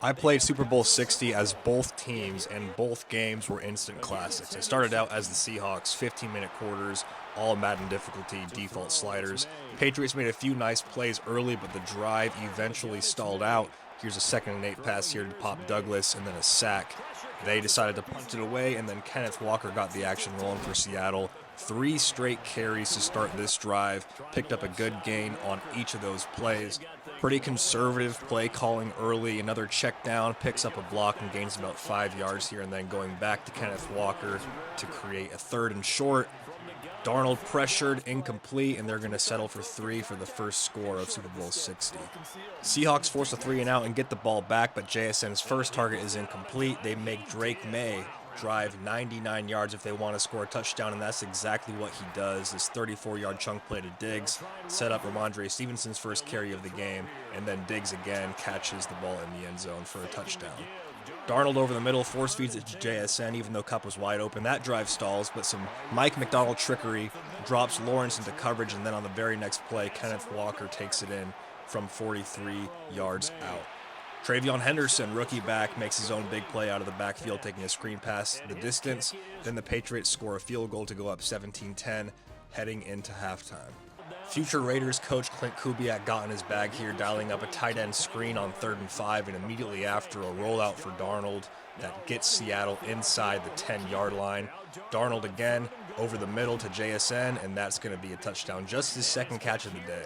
I played Super Bowl 60 as both teams, and both games were instant classics. It started out as the Seahawks, 15-minute quarters, all-madden difficulty, default sliders. Patriots made a few nice plays early, but the drive eventually stalled out. Here's a 2nd and 8 pass here to Pop Douglas, and then a sack. They decided to punt it away, and then Kenneth Walker got the action rolling for Seattle. 3 straight carries to start this drive, picked up a good gain on each of those plays. Pretty conservative play calling early, another check down, picks up a block and gains about 5 yards here, and then going back to Kenneth Walker to create a 3rd and short. Darnold pressured, incomplete, and they're going to settle for 3 for the first score of Super Bowl 60. Seahawks force a 3 and out and get the ball back, but JSN's first target is incomplete. They make Drake May drive 99 yards if they want to score a touchdown, and that's exactly what he does. This 34-yard chunk play to Diggs set up Ramondre Stevenson's first carry of the game, and then Diggs again catches the ball in the end zone for a touchdown. Darnold over the middle, force feeds it to JSN even though Kupp was wide open. That drive stalls, but some Mike McDonald trickery drops Lawrence into coverage, and then on the very next play, Kenneth Walker takes it in from 43 yards out. Travion Henderson, rookie back, makes his own big play out of the backfield, taking a screen pass the distance. Then the Patriots score a field goal to go up 17-10, heading into halftime. Future Raiders coach Clint Kubiak got in his bag here, dialing up a tight end screen on 3rd and 5, and immediately after a rollout for Darnold that gets Seattle inside the 10-yard line. Darnold again over the middle to JSN, and that's going to be a touchdown, just his 2nd catch of the day.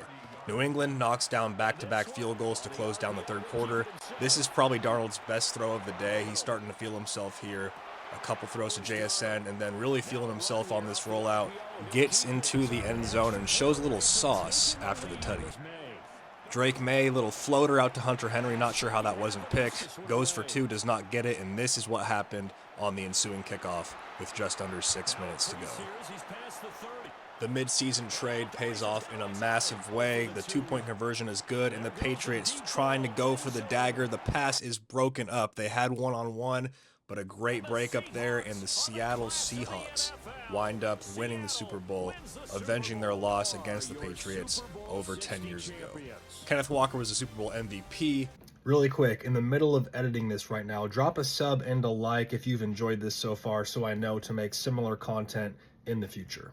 New England knocks down back-to-back field goals to close down the 3rd quarter. This is probably Darnold's best throw of the day. He's starting to feel himself here. A couple throws to JSN, and then really feeling himself on this rollout. Gets into the end zone and shows a little sauce after the tutty. Drake May, little floater out to Hunter Henry, not sure how that wasn't picked. Goes for 2, does not get it, and this is what happened on the ensuing kickoff with just under 6 minutes to go. The mid-season trade pays off in a massive way. The 2-point conversion is good, and the Patriots trying to go for the dagger. The pass is broken up. They had one-on-one, but a great breakup there, and the Seattle Seahawks wind up winning the Super Bowl, avenging their loss against the Patriots over 10 years ago. Kenneth Walker was the Super Bowl MVP. Really quick, in the middle of editing this right now, drop a sub and a like if you've enjoyed this so far, so I know to make similar content in the future.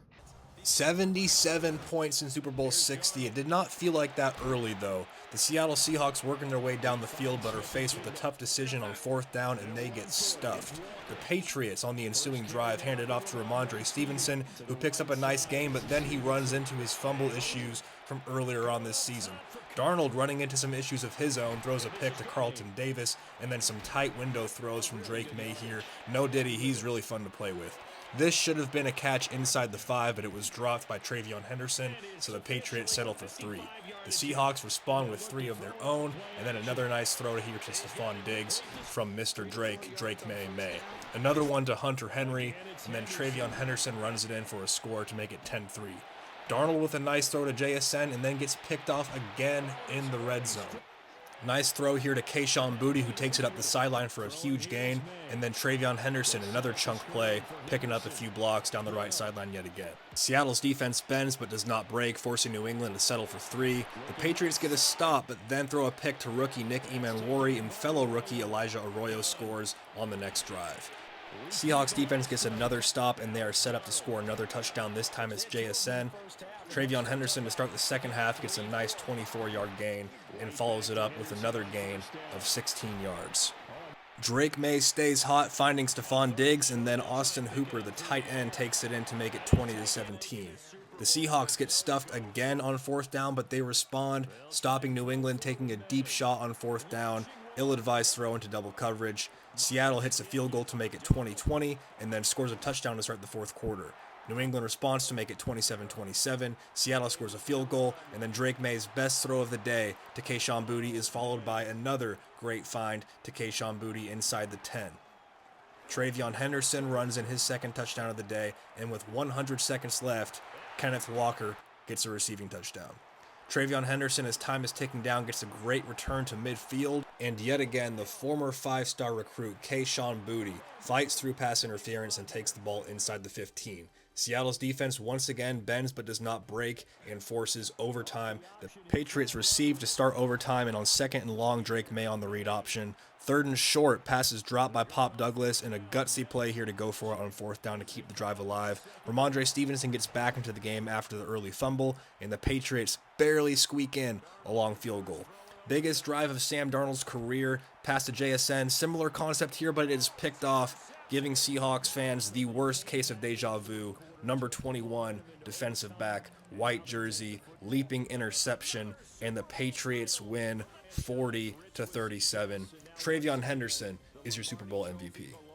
77 points in Super Bowl 60. It did not feel like that early, though. The Seattle Seahawks working their way down the field, but are faced with a tough decision on 4th down, and they get stuffed. The Patriots, on the ensuing drive, hand it off to Ramondre Stevenson, who picks up a nice game, but then he runs into his fumble issues from earlier on this season. Darnold, running into some issues of his own, throws a pick to Carlton Davis, and then some tight window throws from Drake May here. No diddy, he's really fun to play with. This should have been a catch inside the 5, but it was dropped by Travion Henderson, so the Patriots settle for 3. The Seahawks respond with 3 of their own, and then another nice throw here to Stephon Diggs from Mr. Drake May. Another one to Hunter Henry, and then Travion Henderson runs it in for a score to make it 10-3. Darnold with a nice throw to JSN, and then gets picked off again in the red zone. Nice throw here to Kayshon Boutte, who takes it up the sideline for a huge gain, and then Travion Henderson, another chunk play, picking up a few blocks down the right sideline yet again. Seattle's defense bends but does not break, forcing New England to settle for 3. The Patriots get a stop, but then throw a pick to rookie Nick Emanwari, and fellow rookie Elijah Arroyo scores on the next drive. Seahawks defense gets another stop, and they are set up to score another touchdown. This time it's JSN. Travion Henderson to start the second half gets a nice 24-yard gain and follows it up with another gain of 16 yards. Drake May stays hot, finding Stephon Diggs, and then Austin Hooper, the tight end, takes it in to make it 20-17. The Seahawks get stuffed again on 4th down, but they respond, stopping New England taking a deep shot on 4th down. Ill-advised throw into double coverage. Seattle hits a field goal to make it 20-20, and then scores a touchdown to start the 4th quarter. New England responds to make it 27-27. Seattle scores a field goal, and then Drake May's best throw of the day to Kayshon Boutte is followed by another great find to Kayshon Boutte inside the 10. Travion Henderson runs in his 2nd touchdown of the day, and with 100 seconds left, Kenneth Walker gets a receiving touchdown. Travion Henderson, as time is ticking down, gets a great return to midfield, and yet again, the former 5-star recruit, Kayshon Boutte, fights through pass interference and takes the ball inside the 15. Seattle's defense once again bends but does not break and forces overtime. The Patriots receive to start overtime, and on second and long, Drake May on the read option. Third and short, passes dropped by Pop Douglas, and a gutsy play here to go for it on fourth down to keep the drive alive. Ramondre Stevenson gets back into the game after the early fumble, and the Patriots barely squeak in a long field goal. Biggest drive of Sam Darnold's career, pass to JSN. Similar concept here, but it is picked off, giving Seahawks fans the worst case of deja vu. Number 21, defensive back, white jersey, leaping interception, and the Patriots win 40-37. Travion Henderson is your Super Bowl MVP.